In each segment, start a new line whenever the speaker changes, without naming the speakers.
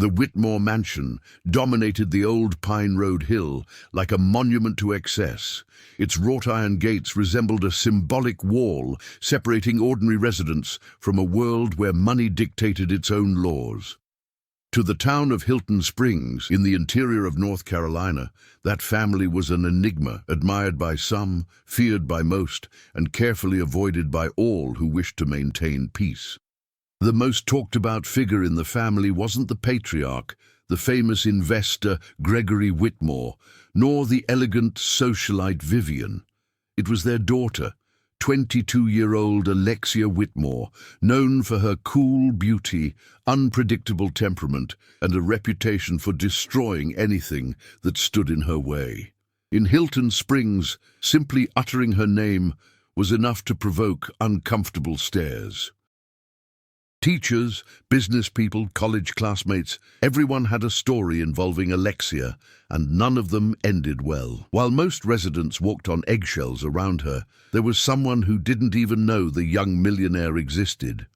The Whitmore mansion dominated the old Pine Road hill like a monument to excess. Its wrought-iron gates resembled a symbolic wall separating ordinary residents from a world where money dictated its own laws. To the town of Hilton Springs, in the interior of North Carolina, that family was an enigma, admired by some, feared by most, and carefully avoided by all who wished to maintain peace. The most talked-about figure in the family wasn't the patriarch, the famous investor Gregory Whitmore, nor the elegant socialite Vivian. It was their daughter, 22-year-old Alexia Whitmore, known for her cool beauty, unpredictable temperament, and a reputation for destroying anything that stood in her way. In Hilton Springs, simply uttering her name was enough to provoke uncomfortable stares. Teachers, business people, college classmates, everyone had a story involving Alexia, and none of them ended well. While most residents walked on eggshells around her, there was someone who didn't even know the young millionaire existed.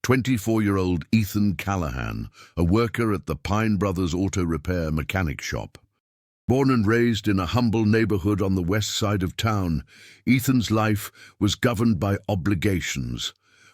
24-year-old Ethan Callahan, a worker at the Pine Brothers Auto Repair mechanic shop. Born and raised in a humble neighborhood on the west side of town, Ethan's life was governed by obligations.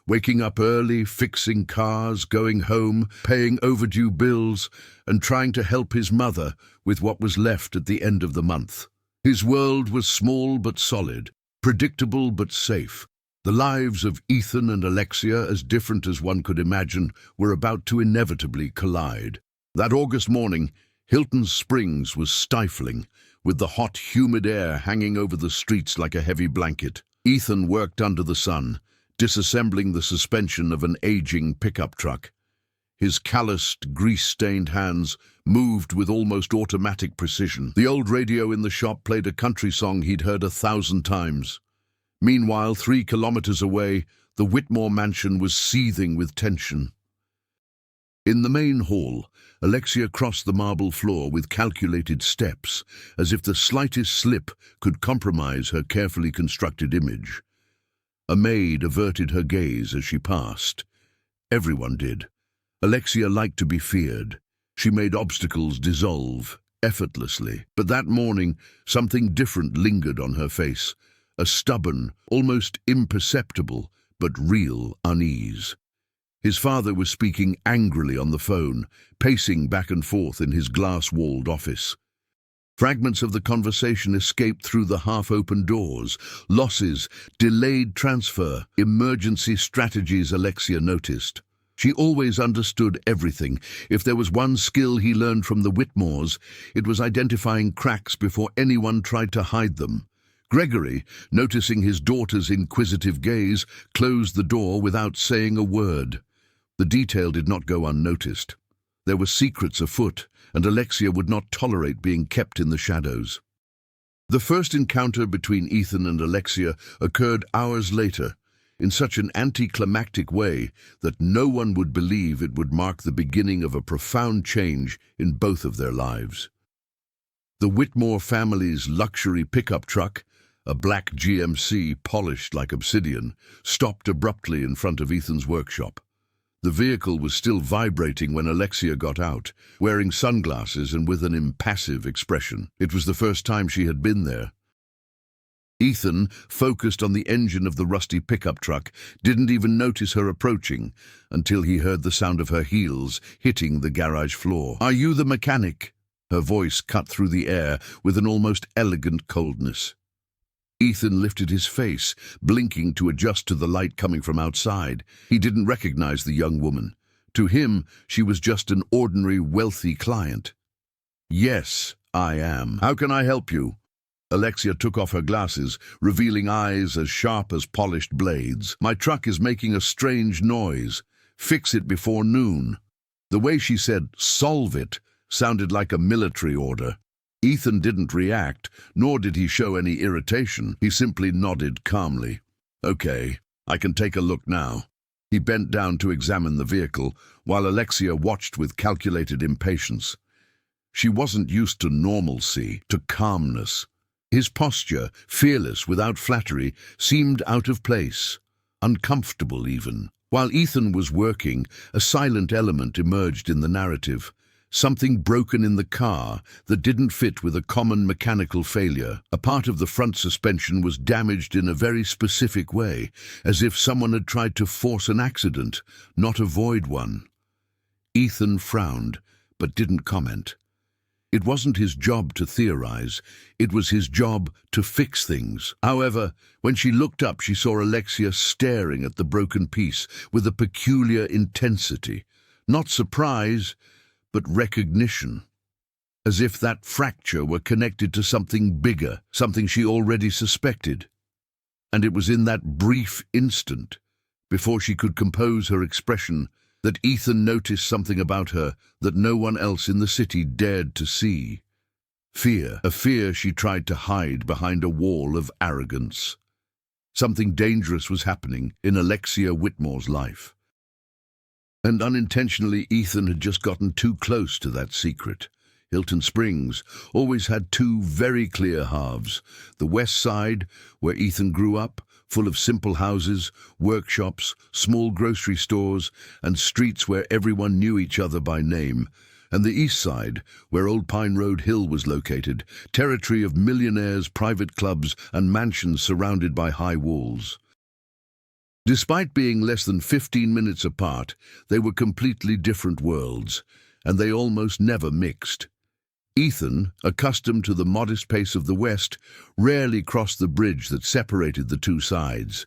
Waking up early, fixing cars, going home, paying overdue bills, and trying to help his mother with what was left at the end of the month. His world was small but solid, predictable but safe. The lives of Ethan and Alexia, as different as one could imagine, were about to inevitably collide. That August morning, Hilton Springs was stifling, with the hot, humid air hanging over the streets like a heavy blanket. Ethan worked under the sun, disassembling the suspension of an aging pickup truck. His calloused, grease-stained hands moved with almost automatic precision. The old radio in the shop played a country song he'd heard 1,000 times. Meanwhile, 3 kilometers away, the Whitmore mansion was seething with tension. In the main hall, Alexia crossed the marble floor with calculated steps, as if the slightest slip could compromise her carefully constructed image. A maid averted her gaze as she passed. Everyone did. Alexia liked to be feared. She made obstacles dissolve effortlessly. But that morning, something different lingered on her face, a stubborn, almost imperceptible, but real unease. His father was speaking angrily on the phone, pacing back and forth in his glass-walled office. Fragments of the conversation escaped through the half-open doors. Losses, delayed transfer, emergency strategies, Alexia noticed. She always understood everything. If there was one skill he learned from the Whitmores, it was identifying cracks before anyone tried to hide them. Gregory, noticing his daughter's inquisitive gaze, closed the door without saying a word. The detail did not go unnoticed. There were secrets afoot, and Alexia would not tolerate being kept in the shadows. The first encounter between Ethan and Alexia occurred hours later, in such an anticlimactic way that no one would believe it would mark the beginning of a profound change in both of their lives. The Whitmore family's luxury pickup truck, a black GMC polished like obsidian, stopped abruptly in front of Ethan's workshop. The vehicle was still vibrating when Alexia got out, wearing sunglasses and with an impassive expression. It was the first time she had been there. Ethan, focused on the engine of the rusty pickup truck, didn't even notice her approaching until he heard the sound of her heels hitting the garage floor. "Are you the mechanic?" Her voice cut through the air with an almost elegant coldness. Ethan lifted his face, blinking to adjust to the light coming from outside. He didn't recognize the young woman. To him, she was just an ordinary, wealthy client. "Yes, I am. How can I help you?" Alexia took off her glasses, revealing eyes as sharp as polished blades. "My truck is making a strange noise. Fix it before noon." The way she said, "solve it," sounded like a military order. Ethan didn't react, nor did he show any irritation. He simply nodded calmly. "Okay, I can take a look now." He bent down to examine the vehicle, while Alexia watched with calculated impatience. She wasn't used to normalcy, to calmness. His posture, fearless without flattery, seemed out of place, uncomfortable even. While Ethan was working, a silent element emerged in the narrative. Something broken in the car that didn't fit with a common mechanical failure. A part of the front suspension was damaged in a very specific way, as if someone had tried to force an accident, not avoid one. Ethan frowned, but didn't comment. It wasn't his job to theorize, it was his job to fix things. However, when she looked up, she saw Alexia staring at the broken piece with a peculiar intensity. Not surprise, but recognition. As if that fracture were connected to something bigger, something she already suspected. And it was in that brief instant, before she could compose her expression, that Ethan noticed something about her that no one else in the city dared to see. Fear, a fear she tried to hide behind a wall of arrogance. Something dangerous was happening in Alexia Whitmore's life. And unintentionally, Ethan had just gotten too close to that secret. Hilton Springs always had two very clear halves. The west side, where Ethan grew up, full of simple houses, workshops, small grocery stores, and streets where everyone knew each other by name. And the east side, where Old Pine Road Hill was located, territory of millionaires, private clubs, and mansions surrounded by high walls. Despite being less than 15 minutes apart, they were completely different worlds, and they almost never mixed. Ethan, accustomed to the modest pace of the West, rarely crossed the bridge that separated the two sides.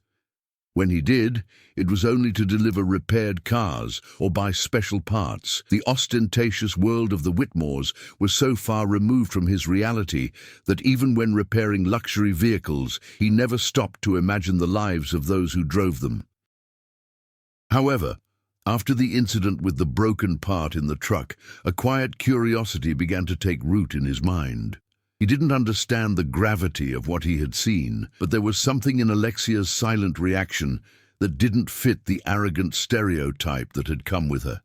When he did, it was only to deliver repaired cars or buy special parts. The ostentatious world of the Whitmores was so far removed from his reality that even when repairing luxury vehicles, he never stopped to imagine the lives of those who drove them. However, after the incident with the broken part in the truck, a quiet curiosity began to take root in his mind. He didn't understand the gravity of what he had seen, but there was something in Alexia's silent reaction that didn't fit the arrogant stereotype that had come with her.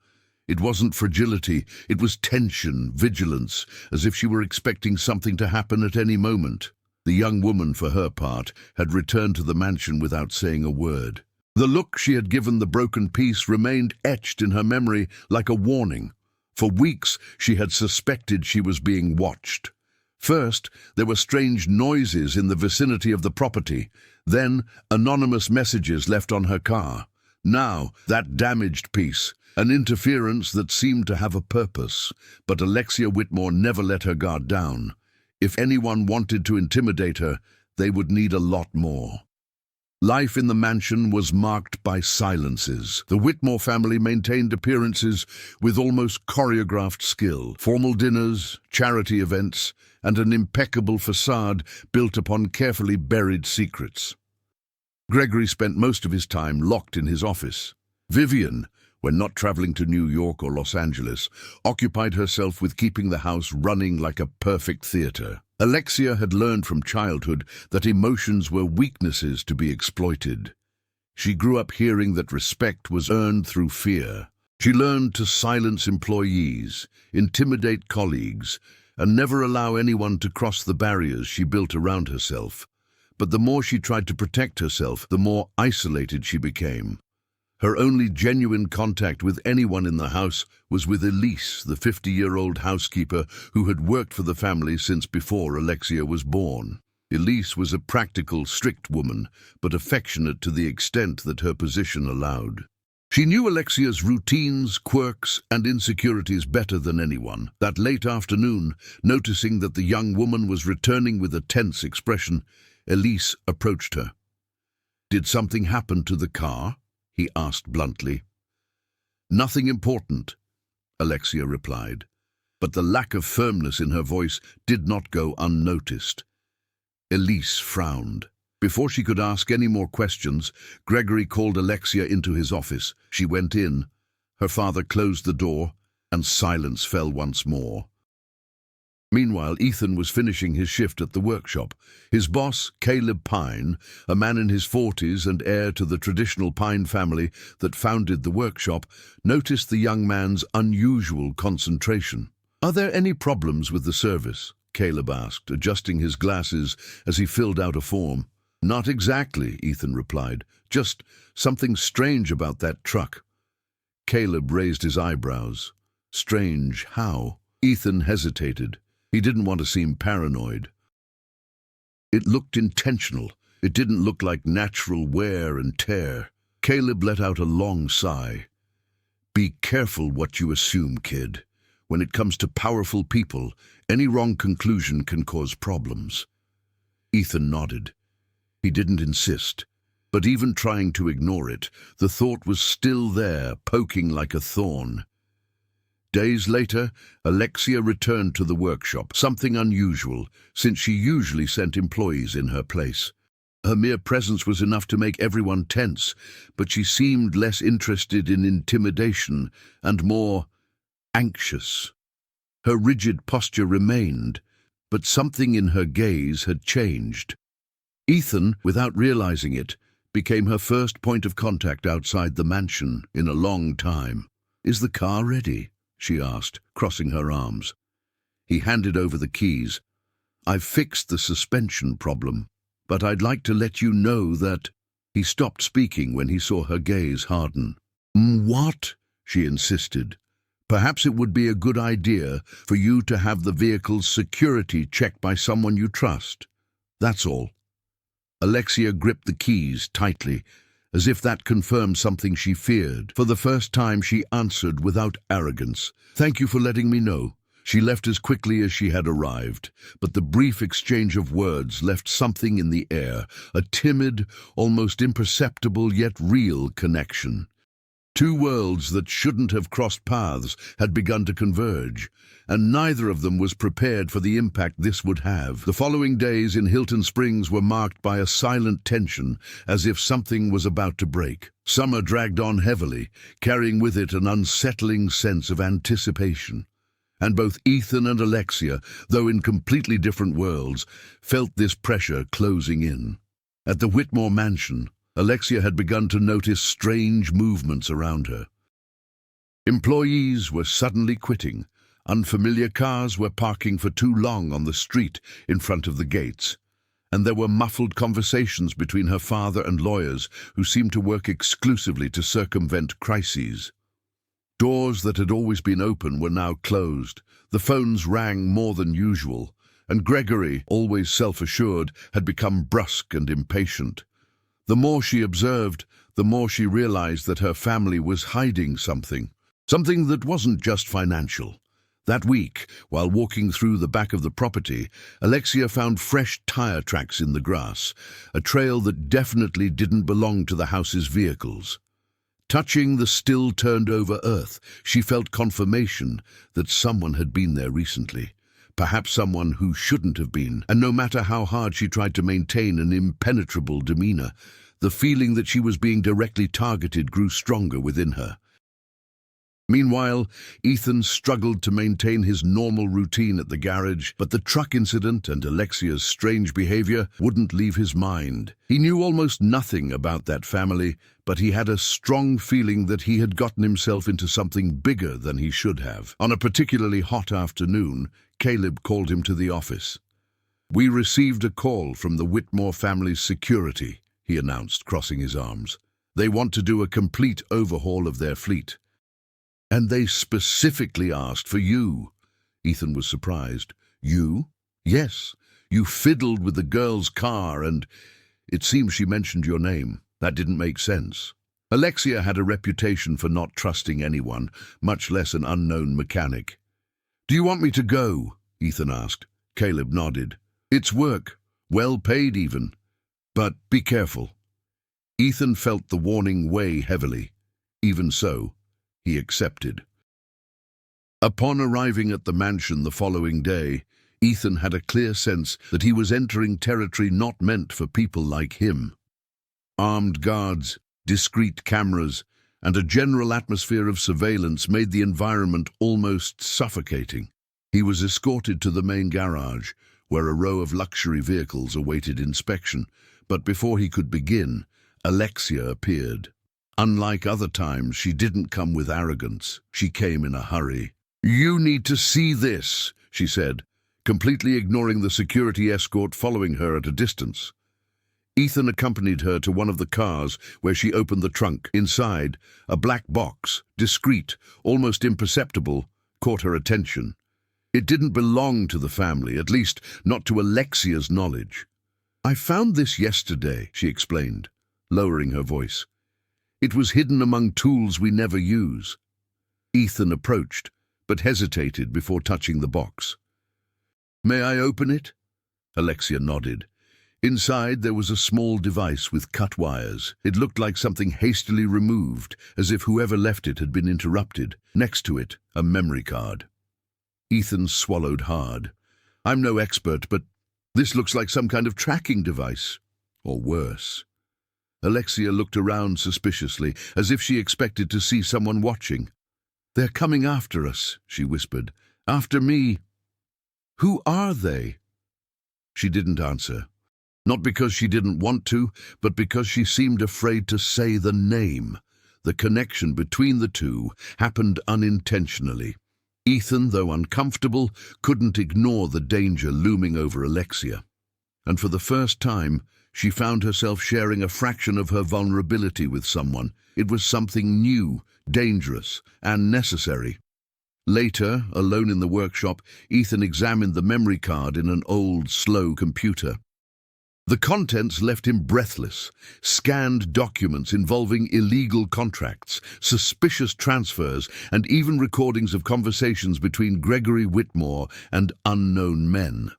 It wasn't fragility, it was tension, vigilance, as if she were expecting something to happen at any moment. The young woman, for her part, had returned to the mansion without saying a word. The look she had given the broken piece remained etched in her memory like a warning. For weeks she had suspected she was being watched. First, there were strange noises in the vicinity of the property. Then, anonymous messages left on her car. Now, that damaged piece, an interference that seemed to have a purpose. But Alexia Whitmore never let her guard down. If anyone wanted to intimidate her, they would need a lot more. Life in the mansion was marked by silences. The Whitmore family maintained appearances with almost choreographed skill. Formal dinners, charity events, and an impeccable facade built upon carefully buried secrets. Gregory spent most of his time locked in his office. Vivian, when not traveling to New York or Los Angeles, occupied herself with keeping the house running like a perfect theater. Alexia had learned from childhood that emotions were weaknesses to be exploited. She grew up hearing that respect was earned through fear. She learned to silence employees, intimidate colleagues, and never allow anyone to cross the barriers she built around herself. But the more she tried to protect herself, the more isolated she became. Her only genuine contact with anyone in the house was with Elise, the 50-year-old housekeeper who had worked for the family since before Alexia was born. Elise was a practical, strict woman, but affectionate to the extent that her position allowed. She knew Alexia's routines, quirks, and insecurities better than anyone. That late afternoon, noticing that the young woman was returning with a tense expression, Elise approached her. "Did something happen to the car?" he asked bluntly. "Nothing important," Alexia replied, but the lack of firmness in her voice did not go unnoticed. Elise frowned. Before she could ask any more questions, Gregory called Alexia into his office. She went in. Her father closed the door, and silence fell once more. Meanwhile, Ethan was finishing his shift at the workshop. His boss, Caleb Pine, a man in his 40s and heir to the traditional Pine family that founded the workshop, noticed the young man's unusual concentration. "Are there any problems with the service?" Caleb asked, adjusting his glasses as he filled out a form. "Not exactly," Ethan replied. "Just something strange about that truck." Caleb raised his eyebrows. Strange, how? Ethan hesitated. He didn't want to seem paranoid. It looked intentional. It didn't look like natural wear and tear. Caleb let out a long sigh. Be careful what you assume, kid. When it comes to powerful people, any wrong conclusion can cause problems. Ethan nodded. He didn't insist, but even trying to ignore it, the thought was still there, poking like a thorn. Days later, Alexia returned to the workshop, something unusual, since she usually sent employees in her place. Her mere presence was enough to make everyone tense, but she seemed less interested in intimidation and more anxious. Her rigid posture remained, but something in her gaze had changed. Ethan, without realizing it, became her first point of contact outside the mansion in a long time. "Is the car ready?" she asked, crossing her arms. He handed over the keys. "I've fixed the suspension problem, but I'd like to let you know that—" He stopped speaking when he saw her gaze harden. "What?" she insisted. "Perhaps it would be a good idea for you to have the vehicle's security checked by someone you trust. That's all." Alexia gripped the keys tightly, as if that confirmed something she feared. For the first time, she answered without arrogance. "Thank you for letting me know." She left as quickly as she had arrived, but the brief exchange of words left something in the air, a timid, almost imperceptible yet real connection. Two worlds that shouldn't have crossed paths had begun to converge, and neither of them was prepared for the impact this would have. The following days in Hilton Springs were marked by a silent tension, as if something was about to break. Summer dragged on heavily, carrying with it an unsettling sense of anticipation. And both Ethan and Alexia, though in completely different worlds, felt this pressure closing in. At the Whitmore mansion, Alexia had begun to notice strange movements around her. Employees were suddenly quitting. Unfamiliar cars were parking for too long on the street in front of the gates. And there were muffled conversations between her father and lawyers who seemed to work exclusively to circumvent crises. Doors that had always been open were now closed. The phones rang more than usual, and Gregory, always self-assured, had become brusque and impatient. The more she observed, the more she realized that her family was hiding something that wasn't just financial. That week, while walking through the back of the property, Alexia found fresh tire tracks in the grass, a trail that definitely didn't belong to the house's vehicles. Touching the still turned-over earth, she felt confirmation that someone had been there recently. Perhaps someone who shouldn't have been, and no matter how hard she tried to maintain an impenetrable demeanor, the feeling that she was being directly targeted grew stronger within her. Meanwhile, Ethan struggled to maintain his normal routine at the garage, but the truck incident and Alexia's strange behavior wouldn't leave his mind. He knew almost nothing about that family, but he had a strong feeling that he had gotten himself into something bigger than he should have. On a particularly hot afternoon, Caleb called him to the office. "We received a call from the Whitmore family's security," he announced, crossing his arms. "They want to do a complete overhaul of their fleet. And they specifically asked for you." Ethan was surprised. "You?" "Yes. You fiddled with the girl's car and it seems she mentioned your name. That didn't make sense." Alexia had a reputation for not trusting anyone, much less an unknown mechanic. "Do you want me to go?" Ethan asked. Caleb nodded. "It's work. Well paid even. But be careful." Ethan felt the warning weigh heavily. Even so, he accepted. Upon arriving at the mansion the following day, Ethan had a clear sense that he was entering territory not meant for people like him. Armed guards, discreet cameras, and a general atmosphere of surveillance made the environment almost suffocating. He was escorted to the main garage, where a row of luxury vehicles awaited inspection, but before he could begin, Alexia appeared. Unlike other times, she didn't come with arrogance. She came in a hurry. "You need to see this," she said, completely ignoring the security escort following her at a distance. Ethan accompanied her to one of the cars where she opened the trunk. Inside, a black box, discreet, almost imperceptible, caught her attention. It didn't belong to the family, at least not to Alexia's knowledge. "I found this yesterday," she explained, lowering her voice. "It was hidden among tools we never use." Ethan approached, but hesitated before touching the box. "May I open it?" Alexia nodded. Inside there was a small device with cut wires. It looked like something hastily removed, as if whoever left it had been interrupted. Next to it, a memory card. Ethan swallowed hard. "I'm no expert, but this looks like some kind of tracking device. Or worse." Alexia looked around suspiciously, as if she expected to see someone watching. "They're coming after us," she whispered. "After me." "Who are they?" She didn't answer. Not because she didn't want to, but because she seemed afraid to say the name. The connection between the two happened unintentionally. Ethan, though uncomfortable, couldn't ignore the danger looming over Alexia. And for the first time, she found herself sharing a fraction of her vulnerability with someone. It was something new, dangerous, and necessary. Later, alone in the workshop, Ethan examined the memory card in an old, slow computer. The contents left him breathless. Scanned documents involving illegal contracts, suspicious transfers, and even recordings of conversations between Gregory Whitmore and unknown men.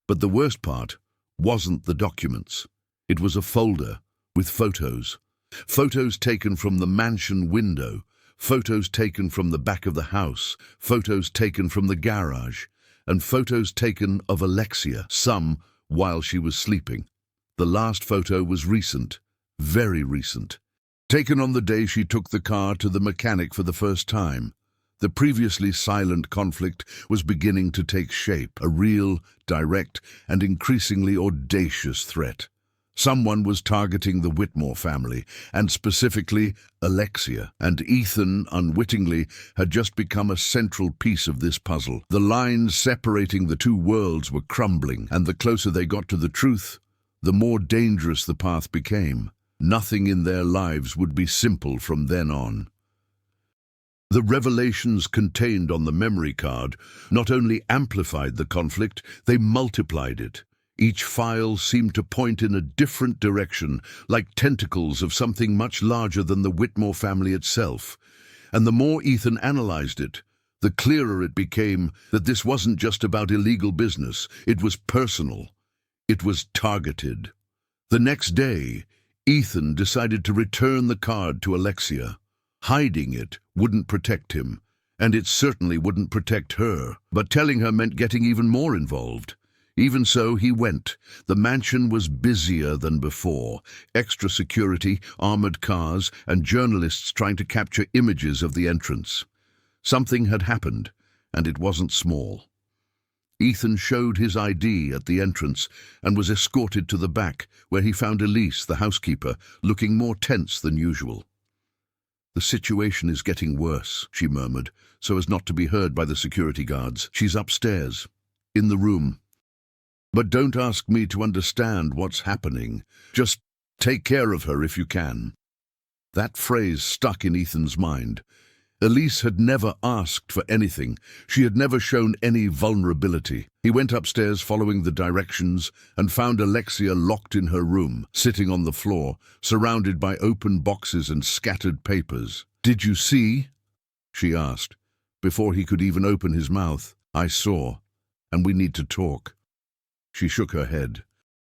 But the worst part wasn't the documents. It was a folder with photos. Photos taken from the mansion window, photos taken from the back of the house, photos taken from the garage, and photos taken of Alexia, some while she was sleeping. The last photo was recent, very recent, taken on the day she took the car to the mechanic for the first time. The previously silent conflict was beginning to take shape, a real, direct, and increasingly audacious threat. Someone was targeting the Whitmore family, and specifically Alexia, and Ethan, unwittingly, had just become a central piece of this puzzle. The lines separating the two worlds were crumbling, and the closer they got to the truth, the more dangerous the path became. Nothing in their lives would be simple from then on. The revelations contained on the memory card not only amplified the conflict, they multiplied it. Each file seemed to point in a different direction, like tentacles of something much larger than the Whitmore family itself. And the more Ethan analyzed it, the clearer it became that this wasn't just about illegal business. It was personal. It was targeted. The next day, Ethan decided to return the card to Alexia. Hiding it wouldn't protect him, and it certainly wouldn't protect her. But telling her meant getting even more involved. Even so, he went. The mansion was busier than before. Extra security, armored cars, and journalists trying to capture images of the entrance. Something had happened, and it wasn't small. Ethan showed his ID at the entrance and was escorted to the back, where he found Elise, the housekeeper, looking more tense than usual. "The situation is getting worse," she murmured, so as not to be heard by the security guards. "She's upstairs, in the room. But don't ask me to understand what's happening. Just take care of her if you can." That phrase stuck in Ethan's mind. Elise had never asked for anything. She had never shown any vulnerability. He went upstairs following the directions and found Alexia locked in her room, sitting on the floor, surrounded by open boxes and scattered papers. "Did you see?" she asked, before he could even open his mouth. "I saw, and we need to talk." She shook her head.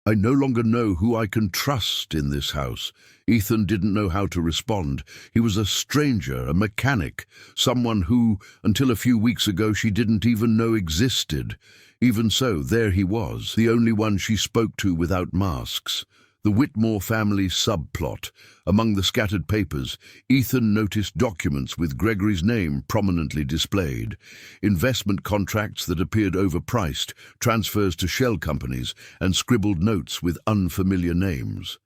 "I no longer know who I can trust in this house." Ethan didn't know how to respond. He was a stranger, a mechanic, someone who, until a few weeks ago, she didn't even know existed. Even so, there he was, the only one she spoke to without masks. The Whitmore family subplot. Among the scattered papers, Ethan noticed documents with Gregory's name prominently displayed. Investment contracts that appeared overpriced, transfers to shell companies, and scribbled notes with unfamiliar names.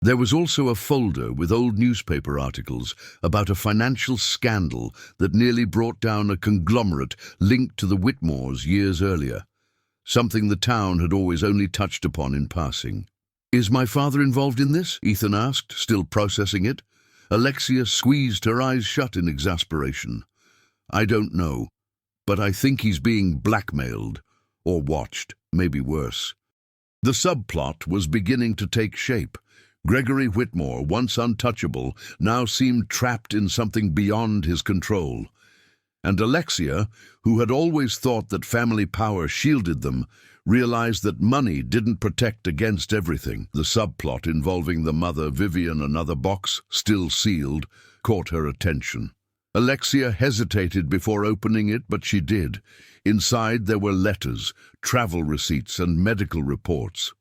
There was also a folder with old newspaper articles about a financial scandal that nearly brought down a conglomerate linked to the Whitmores years earlier, something the town had always only touched upon in passing. "Is my father involved in this?" Ethan asked, still processing it. Alexia squeezed her eyes shut in exasperation. I don't know, but I think he's being blackmailed, or watched, maybe worse. The subplot was beginning to take shape. Gregory Whitmore, once untouchable, now seemed trapped in something beyond his control. And Alexia, who had always thought that family power shielded them, realized that money didn't protect against everything. The subplot involving the mother, Vivian, another box, still sealed, caught her attention. Alexia hesitated before opening it, but she did. Inside there were letters, travel receipts, and medical reports.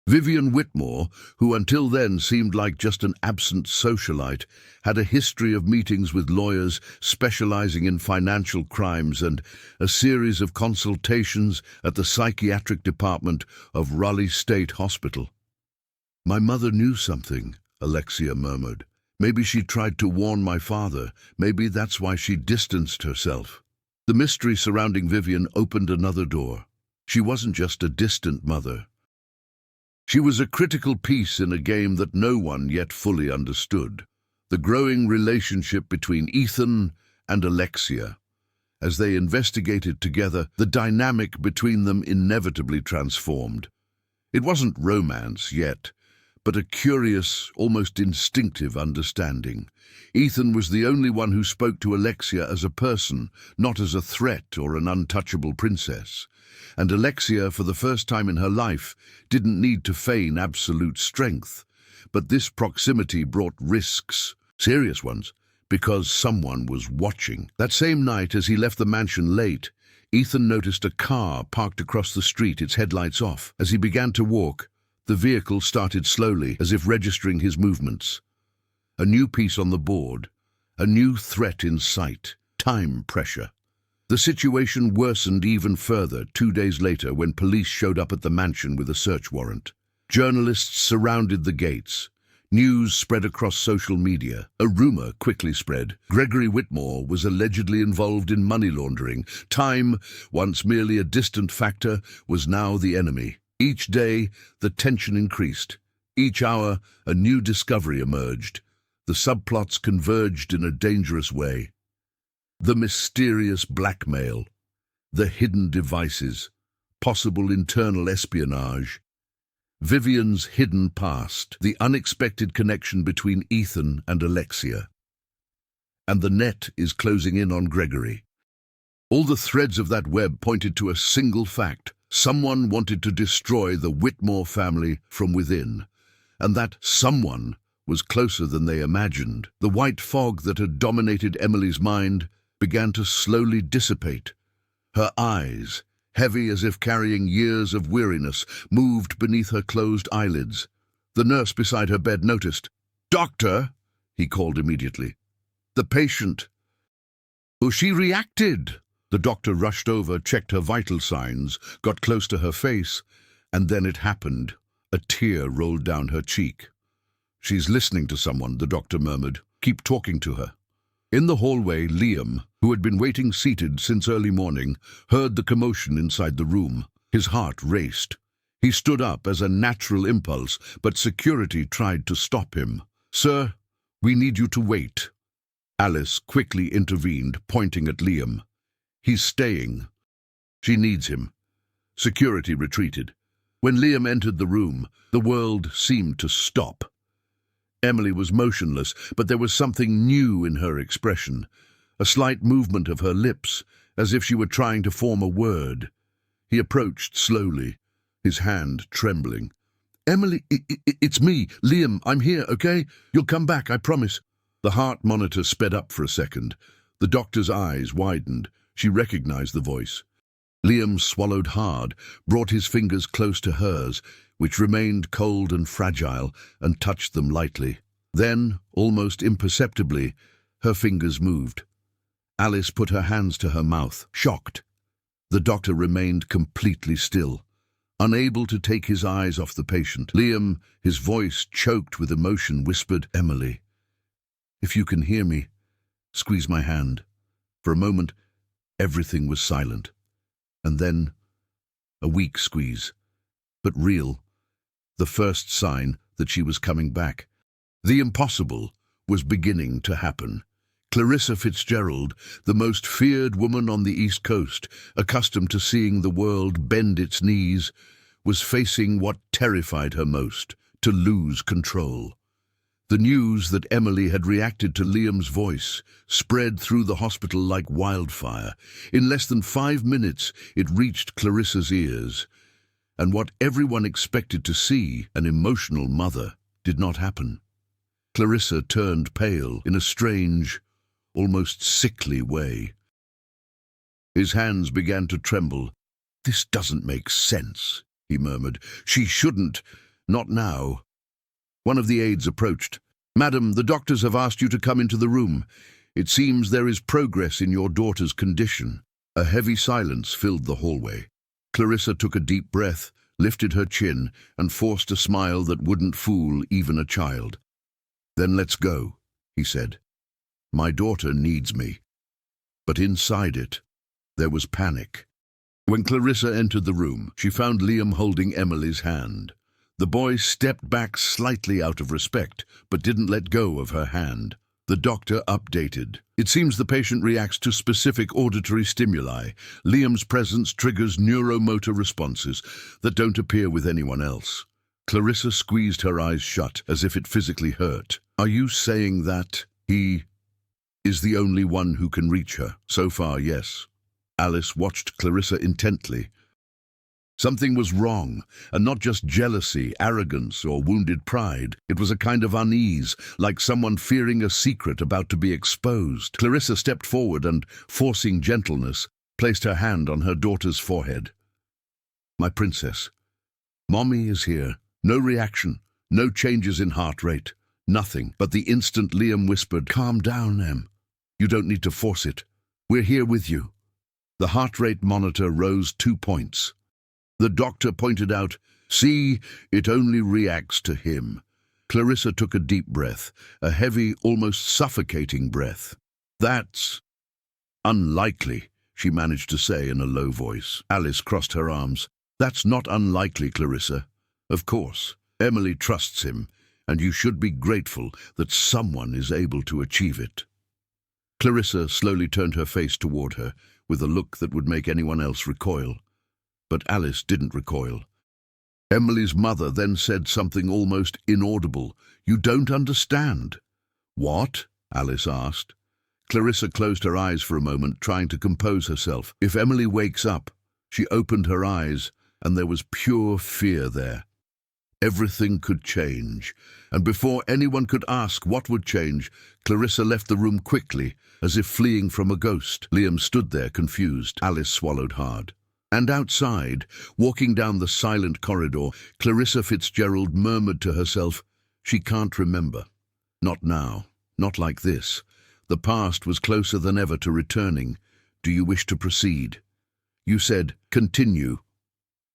Vivian Whitmore, who until then seemed like just an absent socialite, had a history of meetings with lawyers specializing in financial crimes and a series of consultations at the psychiatric department of Raleigh State Hospital. "My mother knew something," Alexia murmured. "Maybe she tried to warn my father. Maybe that's why she distanced herself." The mystery surrounding Vivian opened another door. She wasn't just a distant mother. She was a critical piece in a game that no one yet fully understood. The growing relationship between Ethan and Alexia. As they investigated together, the dynamic between them inevitably transformed. It wasn't romance yet, but a curious, almost instinctive understanding. Ethan was the only one who spoke to Alexia as a person, not as a threat or an untouchable princess. And Alexia, for the first time in her life, didn't need to feign absolute strength. But this proximity brought risks, serious ones, because someone was watching. That same night, as he left the mansion late, Ethan noticed a car parked across the street, its headlights off. As he began to walk, the vehicle started slowly, as if registering his movements. A new piece on the board, a new threat in sight, time pressure. The situation worsened even further 2 days later when police showed up at the mansion with a search warrant. Journalists surrounded the gates. News spread across social media. A rumor quickly spread. Gregory Whitmore was allegedly involved in money laundering. Time, once merely a distant factor, was now the enemy. Each day, the tension increased. Each hour, a new discovery emerged. The subplots converged in a dangerous way. The mysterious blackmail, the hidden devices, possible internal espionage, Vivian's hidden past, the unexpected connection between Ethan and Alexia. And the net is closing in on Gregory. All the threads of that web pointed to a single fact. Someone wanted to destroy the Whitmore family from within, and that someone was closer than they imagined. The white fog that had dominated Emily's mind began to slowly dissipate. Her eyes, heavy as if carrying years of weariness, moved beneath her closed eyelids. The nurse beside her bed noticed. "Doctor," he called immediately. "The patient." "Oh, she reacted." The doctor rushed over, checked her vital signs, got close to her face, and then it happened. A tear rolled down her cheek. "She's listening to someone," the doctor murmured. "Keep talking to her." In the hallway, Liam, who had been waiting seated since early morning, heard the commotion inside the room. His heart raced. He stood up as a natural impulse, but security tried to stop him. "Sir, we need you to wait." Alice quickly intervened, pointing at Liam. "He's staying. She needs him." Security retreated. When Liam entered the room, the world seemed to stop. Emily was motionless, but there was something new in her expression, a slight movement of her lips, as if she were trying to form a word. He approached slowly, his hand trembling. "Emily, it's me, Liam. I'm here, okay? You'll come back, I promise." The heart monitor sped up for a second. The doctor's eyes widened. She recognized the voice. Liam swallowed hard, brought his fingers close to hers, which remained cold and fragile, and touched them lightly. Then, almost imperceptibly, her fingers moved. Alice put her hands to her mouth, shocked. The doctor remained completely still, unable to take his eyes off the patient. Liam, his voice choked with emotion, whispered, "Emily, if you can hear me, squeeze my hand." For a moment, everything was silent. And then, a weak squeeze, but real. The first sign that she was coming back. The impossible was beginning to happen. Clarissa Fitzgerald, the most feared woman on the East Coast, accustomed to seeing the world bend its knees, was facing what terrified her most: to lose control. The news that Emily had reacted to Liam's voice spread through the hospital like wildfire. In less than 5 minutes, it reached Clarissa's ears. And what everyone expected to see, an emotional mother, did not happen. Clarissa turned pale in a strange, almost sickly way. His hands began to tremble. "This doesn't make sense," he murmured. "She shouldn't. Not now." One of the aides approached. "Madam, the doctors have asked you to come into the room. It seems there is progress in your daughter's condition." A heavy silence filled the hallway. Clarissa took a deep breath, lifted her chin, and forced a smile that wouldn't fool even a child. "Then let's go," he said. "My daughter needs me." But inside it, there was panic. When Clarissa entered the room, she found Liam holding Emily's hand. The boy stepped back slightly out of respect, but didn't let go of her hand. The doctor updated. "It seems the patient reacts to specific auditory stimuli. Liam's presence triggers neuromotor responses that don't appear with anyone else." Clarissa squeezed her eyes shut, as if it physically hurt. "Are you saying that he is the only one who can reach her?" "So far, yes." Alice watched Clarissa intently. Something was wrong, and not just jealousy, arrogance, or wounded pride. It was a kind of unease, like someone fearing a secret about to be exposed. Clarissa stepped forward and, forcing gentleness, placed her hand on her daughter's forehead. "My princess, Mommy is here." No reaction, no changes in heart rate, nothing. But the instant Liam whispered, "Calm down, Em. You don't need to force it. We're here with you." The heart rate monitor rose 2 points. The doctor pointed out, "See, it only reacts to him." Clarissa took a deep breath, a heavy, almost suffocating breath. "That's unlikely," she managed to say in a low voice. Alice crossed her arms. "That's not unlikely, Clarissa. Of course, Emily trusts him, and you should be grateful that someone is able to achieve it." Clarissa slowly turned her face toward her, with a look that would make anyone else recoil. But Alice didn't recoil. Emily's mother then said something almost inaudible. "You don't understand." "What?" Alice asked. Clarissa closed her eyes for a moment, trying to compose herself. "If Emily wakes up..." She opened her eyes, and there was pure fear there. Everything could change, and before anyone could ask what would change, Clarissa left the room quickly, as if fleeing from a ghost. Liam stood there, confused. Alice swallowed hard. And outside, walking down the silent corridor, Clarissa Fitzgerald murmured to herself, "She can't remember. Not now. Not like this. The past was closer than ever to returning. Do you wish to proceed?" "You said, continue."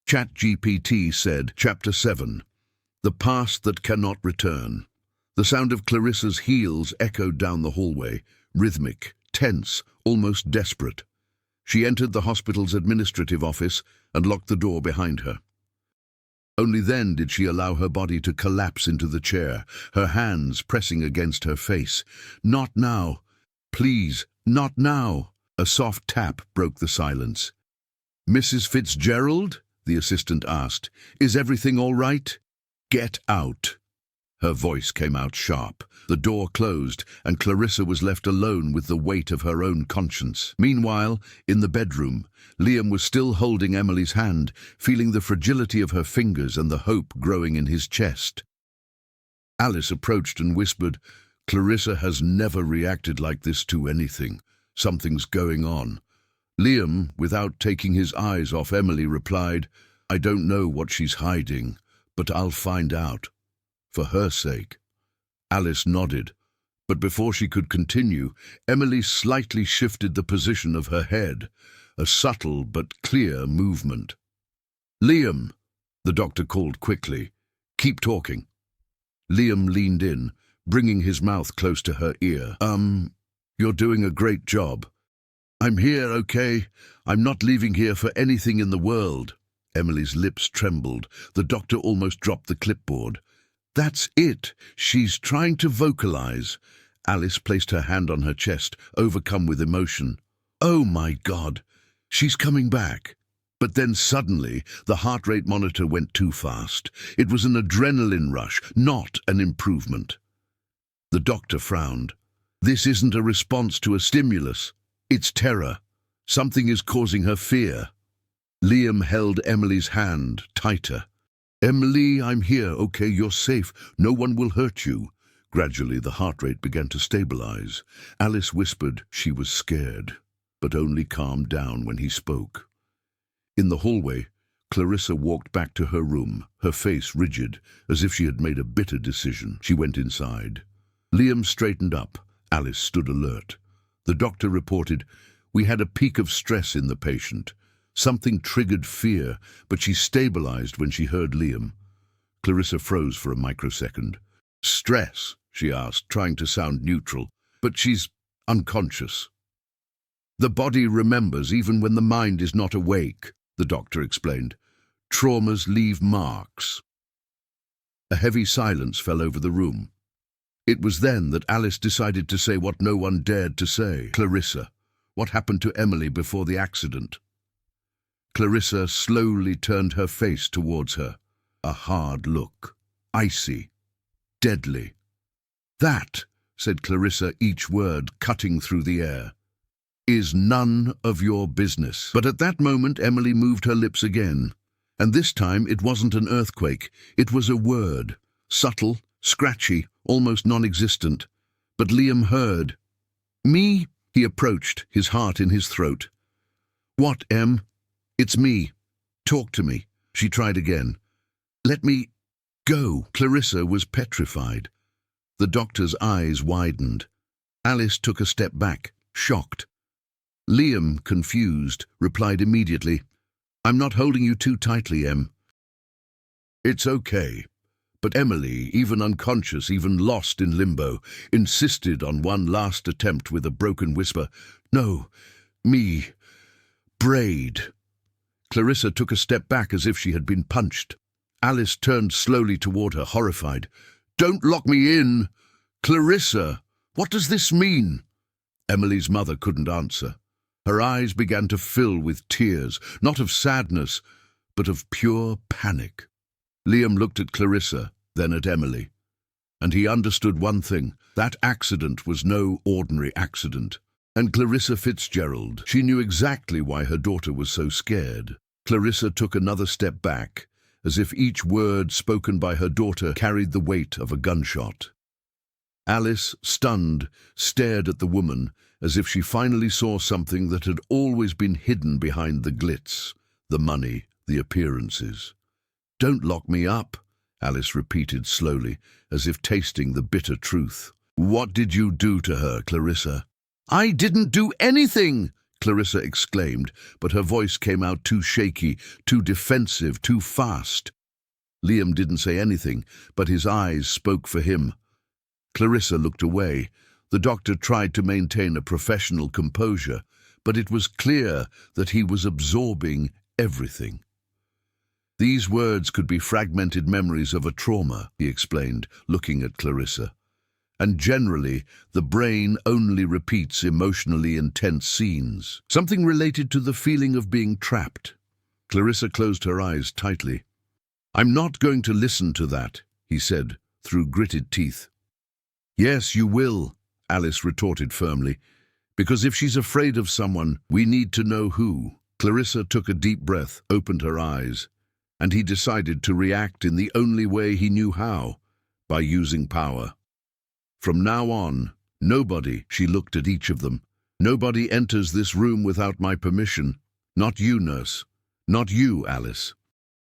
ChatGPT said, Chapter 7. The Past That Cannot Return. The sound of Clarissa's heels echoed down the hallway, rhythmic, tense, almost desperate. She entered the hospital's administrative office and locked the door behind her. Only then did she allow her body to collapse into the chair, her hands pressing against her face. "Not now. Please, not now." A soft tap broke the silence. "Mrs. Fitzgerald?" the assistant asked. "Is everything all right?" "Get out." Her voice came out sharp. The door closed, and Clarissa was left alone with the weight of her own conscience. Meanwhile, in the bedroom, Liam was still holding Emily's hand, feeling the fragility of her fingers and the hope growing in his chest. Alice approached and whispered, "Clarissa has never reacted like this to anything. Something's going on." Liam, without taking his eyes off Emily, replied, "I don't know what she's hiding, but I'll find out. For her sake." Alice nodded, but before she could continue, Emily slightly shifted the position of her head, a subtle but clear movement. "Liam," the doctor called quickly. "Keep talking." Liam leaned in, bringing his mouth close to her ear. You're doing a great job. I'm here, okay? I'm not leaving here for anything in the world." Emily's lips trembled. The doctor almost dropped the clipboard. "That's it. She's trying to vocalize." Alice placed her hand on her chest, overcome with emotion. Oh my God, she's coming back. But then suddenly, the heart rate monitor went too fast. It was an adrenaline rush, not an improvement. The doctor frowned. This isn't a response to a stimulus. It's terror. Something is causing her fear. Liam held Emily's hand tighter. Emily, I'm here, okay, you're safe. No one will hurt you. Gradually, the heart rate began to stabilize. Alice whispered she was scared, but only calmed down when he spoke. In the hallway, Clarissa walked back to her room, her face rigid, as if she had made a bitter decision. She went inside. Liam straightened up. Alice stood alert. The doctor reported, "We had a peak of stress in the patient. Something triggered fear, but she stabilized when she heard Liam." Clarissa froze for a microsecond. "Stress?" she asked, trying to sound neutral. "But she's unconscious." "The body remembers even when the mind is not awake," the doctor explained. "Traumas leave marks." A heavy silence fell over the room. It was then that Alice decided to say what no one dared to say. "Clarissa, what happened to Emily before the accident?" Clarissa slowly turned her face towards her. A hard look. Icy. Deadly. "That," said Clarissa, each word cutting through the air, "is none of your business." But at that moment Emily moved her lips again. And this time it wasn't an earthquake. It was a word. Subtle, scratchy, almost non-existent. But Liam heard. "Me?" He approached, his heart in his throat. "What, Em?" "It's me. Talk to me." She tried again. "Let me go." Clarissa was petrified. The doctor's eyes widened. Alice took a step back, shocked. Liam, confused, replied immediately, "I'm not holding you too tightly, Em." "It's okay." But Emily, even unconscious, even lost in limbo, insisted on one last attempt with a broken whisper. "No, me. Braid." Clarissa took a step back as if she had been punched. Alice turned slowly toward her, horrified. "Don't lock me in! Clarissa, what does this mean?" Emily's mother couldn't answer. Her eyes began to fill with tears, not of sadness, but of pure panic. Liam looked at Clarissa, then at Emily, and he understood one thing. That accident was no ordinary accident. And Clarissa Fitzgerald, she knew exactly why her daughter was so scared. Clarissa took another step back, as if each word spoken by her daughter carried the weight of a gunshot. Alice, stunned, stared at the woman, as if she finally saw something that had always been hidden behind the glitz, the money, the appearances. "Don't lock me up," Alice repeated slowly, as if tasting the bitter truth. "What did you do to her, Clarissa?" "I didn't do anything!" Clarissa exclaimed, but her voice came out too shaky, too defensive, too fast. Liam didn't say anything, but his eyes spoke for him. Clarissa looked away. The doctor tried to maintain a professional composure, but it was clear that he was absorbing everything. "These words could be fragmented memories of a trauma," he explained, looking at Clarissa. "And generally, the brain only repeats emotionally intense scenes. Something related to the feeling of being trapped." Clarissa closed her eyes tightly. "I'm not going to listen to that," he said, through gritted teeth. "Yes, you will," Alice retorted firmly, "because if she's afraid of someone, we need to know who." Clarissa took a deep breath, opened her eyes, and he decided to react in the only way he knew how, by using power. "From now on, nobody," she looked at each of them, "nobody enters this room without my permission. Not you, nurse. Not you, Alice.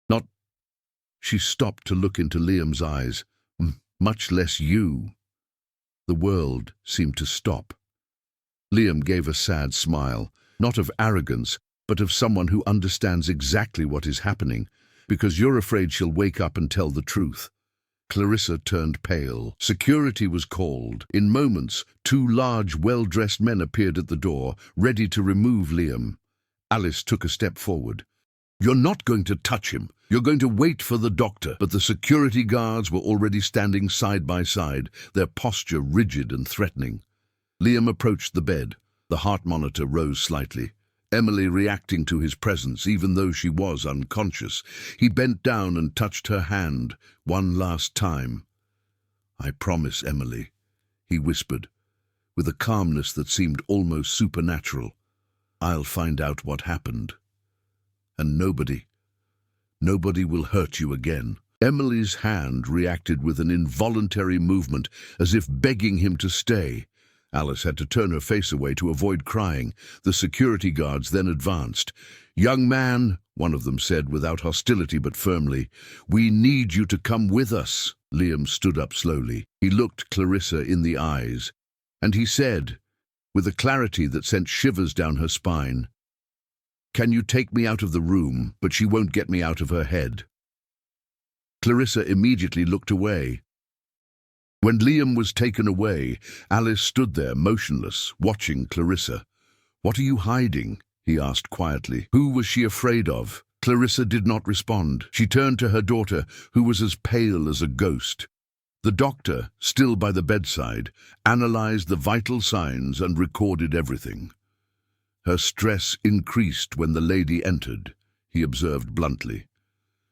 Not—" She stopped to look into Liam's eyes. "Much less you." The world seemed to stop. Liam gave a sad smile, not of arrogance, but of someone who understands exactly what is happening, because you're afraid she'll wake up and tell the truth. Clarissa turned pale. Security was called. In moments, two large, well-dressed men appeared at the door, ready to remove Liam. Alice took a step forward. "You're not going to touch him. You're going to wait for the doctor." But the security guards were already standing side by side, their posture rigid and threatening. Liam approached the bed. The heart monitor rose slightly. Emily reacting to his presence, even though she was unconscious. He bent down and touched her hand one last time. "I promise, Emily," he whispered, with a calmness that seemed almost supernatural. "I'll find out what happened. And nobody will hurt you again." Emily's hand reacted with an involuntary movement, as if begging him to stay. Alice had to turn her face away to avoid crying. The security guards then advanced. "Young man," one of them said without hostility but firmly, "we need you to come with us." Liam stood up slowly. He looked Clarissa in the eyes, and he said, with a clarity that sent shivers down her spine, "Can you take me out of the room, but she won't get me out of her head." Clarissa immediately looked away. When Liam was taken away, Alice stood there motionless, watching Clarissa. "What are you hiding?" he asked quietly. "Who was she afraid of?" Clarissa did not respond. She turned to her daughter, who was as pale as a ghost. The doctor, still by the bedside, analyzed the vital signs and recorded everything. "Her stress increased when the lady entered," he observed bluntly.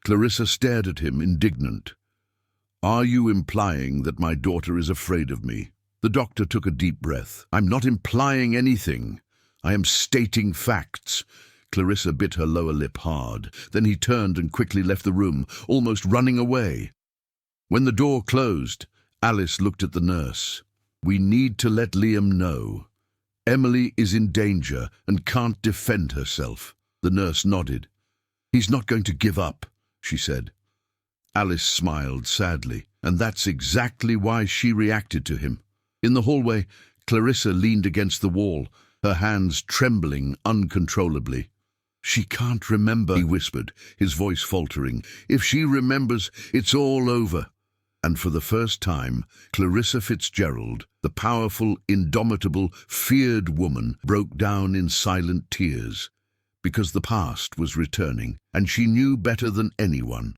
Clarissa stared at him, indignant. "Are you implying that my daughter is afraid of me?" The doctor took a deep breath. "I'm not implying anything. I am stating facts." Clarissa bit her lower lip hard. Then he turned and quickly left the room, almost running away. When the door closed, Alice looked at the nurse. "We need to let Liam know. Emily is in danger and can't defend herself." The nurse nodded. "He's not going to give up," she said. Alice smiled sadly, and that's exactly why she reacted to him. In the hallway, Clarissa leaned against the wall, her hands trembling uncontrollably. "She can't remember," he whispered, his voice faltering. "If she remembers, it's all over." And for the first time, Clarissa Fitzgerald, the powerful, indomitable, feared woman, broke down in silent tears, because the past was returning, and she knew better than anyone.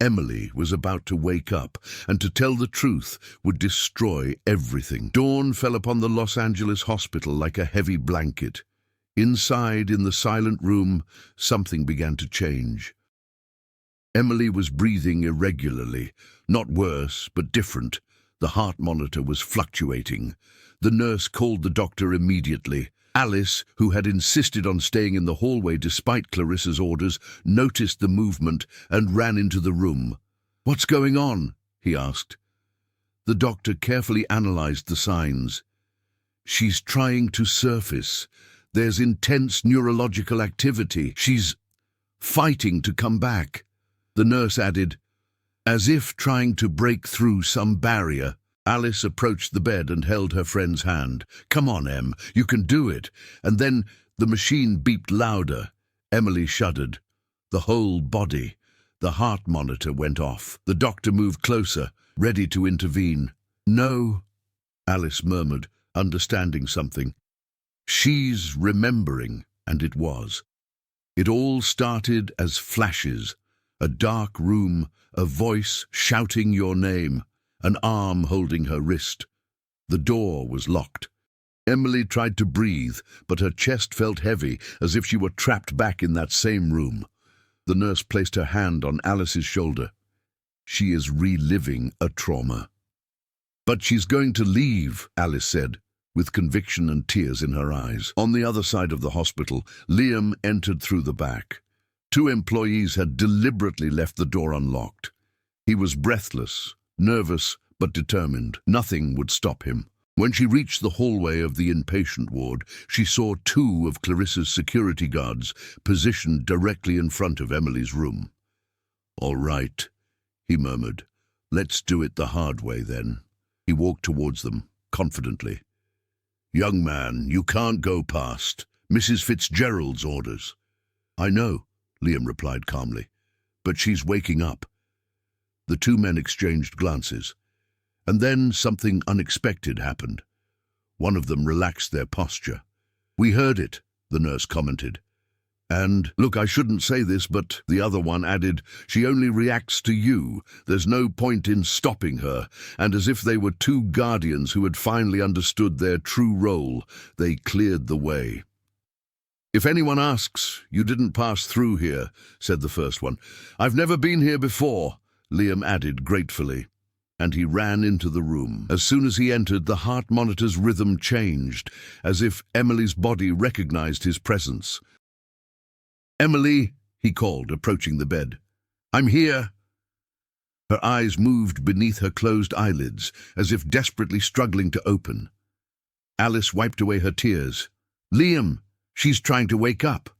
Emily was about to wake up, and to tell the truth would destroy everything. Dawn fell upon the Los Angeles hospital like a heavy blanket. Inside, in the silent room, something began to change. Emily was breathing irregularly, not worse, but different. The heart monitor was fluctuating. The nurse called the doctor immediately. Alice, who had insisted on staying in the hallway despite Clarissa's orders, noticed the movement and ran into the room. "What's going on?" he asked. The doctor carefully analyzed the signs. "She's trying to surface. There's intense neurological activity. She's fighting to come back." The nurse added, "As if trying to break through some barrier." Alice approached the bed and held her friend's hand. "Come on, Em, you can do it." And then the machine beeped louder. Emily shuddered. The whole body. The heart monitor went off. The doctor moved closer, ready to intervene. "No," Alice murmured, understanding something. "She's remembering," and it was. It all started as flashes. A dark room, a voice shouting your name, an arm holding her wrist. The door was locked. Emily tried to breathe, but her chest felt heavy, as if she were trapped back in that same room. The nurse placed her hand on Alice's shoulder. "She is reliving a trauma." "But she's going to leave," Alice said, with conviction and tears in her eyes. On the other side of the hospital, Liam entered through the back. 2 employees had deliberately left the door unlocked. He was breathless, nervous, but determined. Nothing would stop him. When she reached the hallway of the inpatient ward, she saw 2 of Clarissa's security guards positioned directly in front of Emily's room. "All right," he murmured. "Let's do it the hard way, then." He walked towards them, confidently. "Young man, you can't go past Mrs. Fitzgerald's orders." "I know," Liam replied calmly, "but she's waking up." The 2 men exchanged glances. And then something unexpected happened. One of them relaxed their posture. "We heard it," the nurse commented. And, look, I shouldn't say this, but the other one added, she only reacts to you. There's no point in stopping her. And as if they were two guardians who had finally understood their true role, they cleared the way. If anyone asks, you didn't pass through here, said the first one. I've never been here before, Liam added gratefully. And he ran into the room. As soon as he entered, the heart monitor's rhythm changed, as if Emily's body recognized his presence. Emily, he called, approaching the bed. I'm here. Her eyes moved beneath her closed eyelids, as if desperately struggling to open. Alice wiped away her tears. Liam, she's trying to wake up.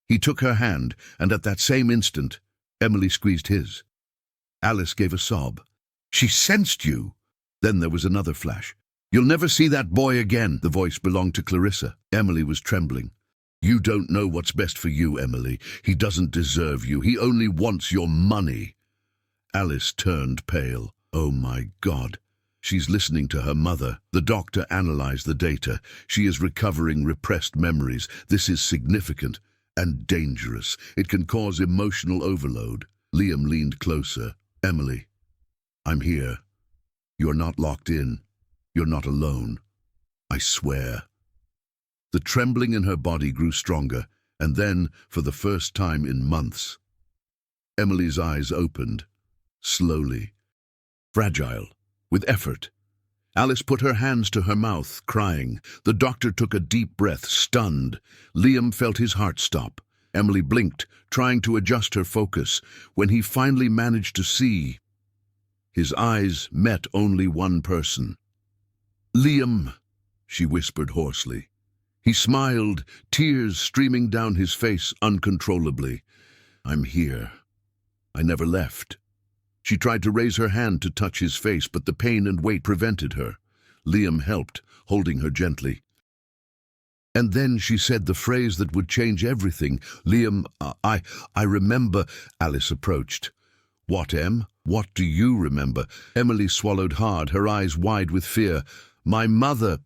He took her hand, and at that same instant, Emily squeezed his. Alice gave a sob. She sensed you. Then there was another flash. You'll never see that boy again. The voice belonged to Clarissa. Emily was trembling. You don't know what's best for you, Emily. He doesn't deserve you. He only wants your money. Alice turned pale. Oh, my God. She's listening to her mother. The doctor analyzed the data. She is recovering repressed memories. This is significant and dangerous. It can cause emotional overload. Liam leaned closer. Emily, I'm here. You're not locked in. You're not alone. I swear. The trembling in her body grew stronger, and then, for the first time in months, Emily's eyes opened, slowly, fragile, with effort. Alice put her hands to her mouth, crying. The doctor took a deep breath, stunned. Liam felt his heart stop. Emily blinked, trying to adjust her focus. When he finally managed to see, his eyes met only one person. Liam, she whispered hoarsely. He smiled, tears streaming down his face uncontrollably. I'm here. I never left. She tried to raise her hand to touch his face, but the pain and weight prevented her. Liam helped, holding her gently. And then she said the phrase that would change everything. Liam, I remember. Alice approached. What, Em? What do you remember? Emily swallowed hard, her eyes wide with fear. My mother.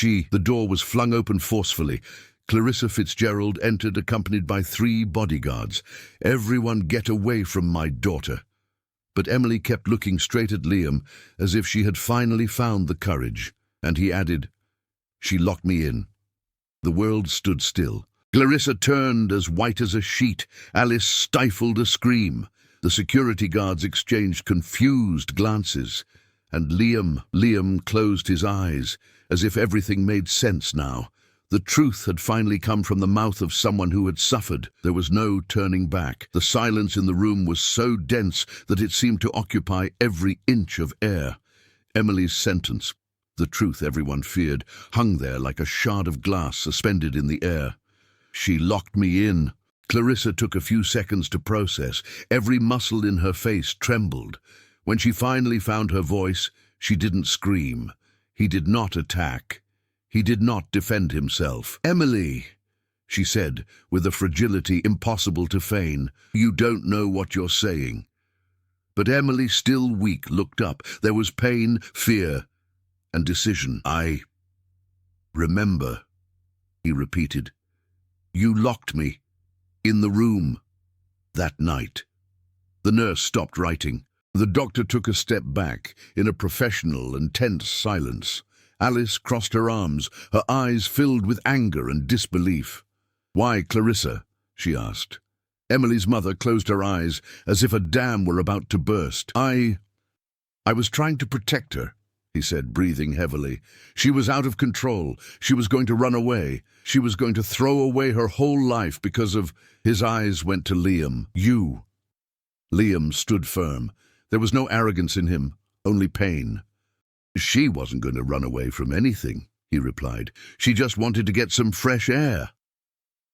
The door was flung open forcefully. Clarissa Fitzgerald entered accompanied by 3 bodyguards. Everyone get away from my daughter. But Emily kept looking straight at Liam, as if she had finally found the courage. And he added, she locked me in. The world stood still. Clarissa turned as white as a sheet. Alice stifled a scream. The security guards exchanged confused glances. And Liam closed his eyes, as if everything made sense now. The truth had finally come from the mouth of someone who had suffered. There was no turning back. The silence in the room was so dense that it seemed to occupy every inch of air. Emily's sentence, the truth everyone feared, hung there like a shard of glass suspended in the air. She locked me in. Clarissa took a few seconds to process. Every muscle in her face trembled. When she finally found her voice, she didn't scream. He did not attack. He did not defend himself. Emily, she said, with a fragility impossible to feign, you don't know what you're saying. But Emily, still weak, looked up. There was pain, fear, and decision. I remember, he repeated. You locked me in the room that night. The nurse stopped writing. The doctor took a step back, in a professional and tense silence. Alice crossed her arms, her eyes filled with anger and disbelief. Why, Clarissa? She asked. Emily's mother closed her eyes, as if a dam were about to burst. I was trying to protect her, he said, breathing heavily. She was out of control. She was going to run away. She was going to throw away her whole life because of... His eyes went to Liam. You. Liam stood firm. There was no arrogance in him, only pain. She wasn't going to run away from anything, he replied. She just wanted to get some fresh air.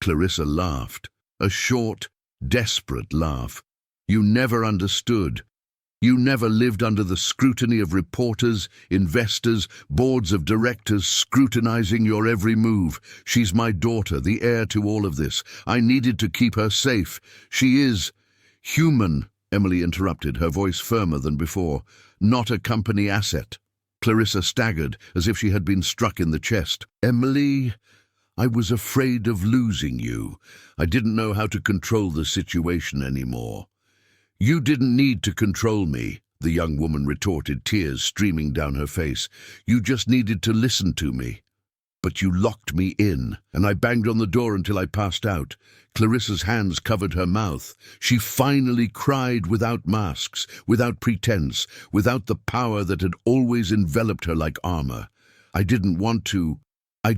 Clarissa laughed, a short, desperate laugh. You never understood. You never lived under the scrutiny of reporters, investors, boards of directors scrutinizing your every move. She's my daughter, the heir to all of this. I needed to keep her safe. She is human. Emily interrupted, her voice firmer than before. Not a company asset. Clarissa staggered, as if she had been struck in the chest. Emily, I was afraid of losing you. I didn't know how to control the situation anymore." "You didn't need to control me," the young woman retorted, tears streaming down her face. "You just needed to listen to me. But you locked me in, and I banged on the door until I passed out." Clarissa's hands covered her mouth. She finally cried without masks, without pretense, without the power that had always enveloped her like armor. "I didn't want to. I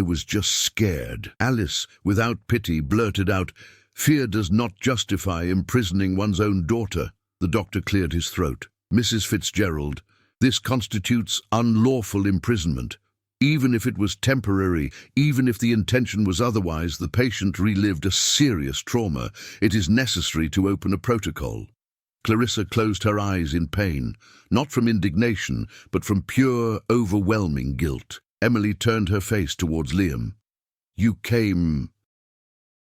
was just scared." Alice, without pity, blurted out, "Fear does not justify imprisoning one's own daughter." The doctor cleared his throat. "Mrs. Fitzgerald, this constitutes unlawful imprisonment. Even if it was temporary, even if the intention was otherwise, the patient relived a serious trauma. It is necessary to open a protocol." Clarissa closed her eyes in pain, not from indignation, but from pure, overwhelming guilt. Emily turned her face towards Liam. "You came,"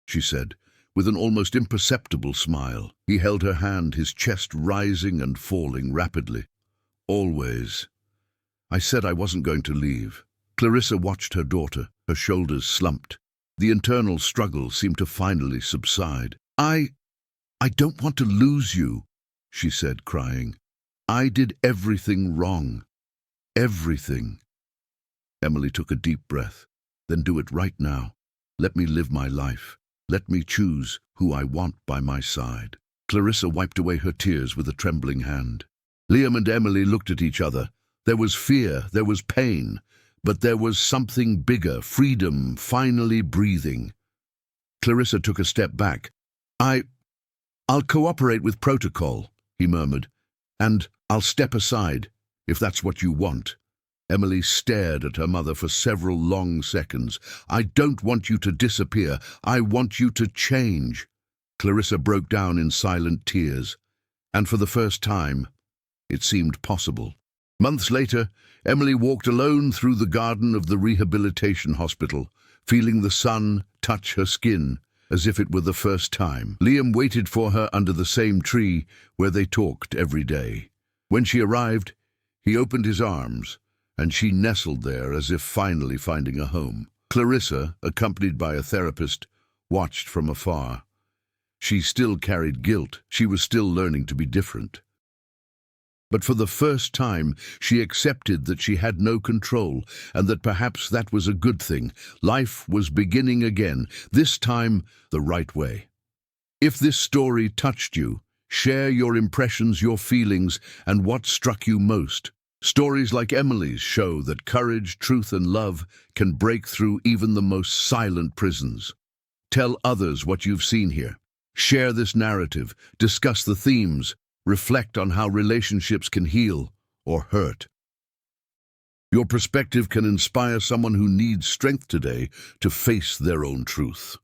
she said, with an almost imperceptible smile. He held her hand, his chest rising and falling rapidly. "Always. I said I wasn't going to leave." Clarissa watched her daughter, her shoulders slumped. The internal struggle seemed to finally subside. I don't want to lose you," she said, crying. "I did everything wrong. Everything." Emily took a deep breath. "Then do it right now. Let me live my life. Let me choose who I want by my side." Clarissa wiped away her tears with a trembling hand. Liam and Emily looked at each other. There was fear, there was pain, but there was something bigger, freedom, finally breathing. Clarissa took a step back. I'll cooperate with protocol," he murmured, "and I'll step aside, if that's what you want." Emily stared at her mother for several long seconds. "I don't want you to disappear. I want you to change." Clarissa broke down in silent tears, and for the first time, it seemed possible. Months later, Emily walked alone through the garden of the rehabilitation hospital, feeling the sun touch her skin as if it were the first time. Liam waited for her under the same tree where they talked every day. When she arrived, he opened his arms, and she nestled there as if finally finding a home. Clarissa, accompanied by a therapist, watched from afar. She still carried guilt. She was still learning to be different. But for the first time, she accepted that she had no control, and that perhaps that was a good thing. Life was beginning again, this time the right way. If this story touched you, share your impressions, your feelings, and what struck you most. Stories like Emily's show that courage, truth, and love can break through even the most silent prisons. Tell others what you've seen here. Share this narrative, discuss the themes, reflect on how relationships can heal or hurt. Your perspective can inspire someone who needs strength today to face their own truth.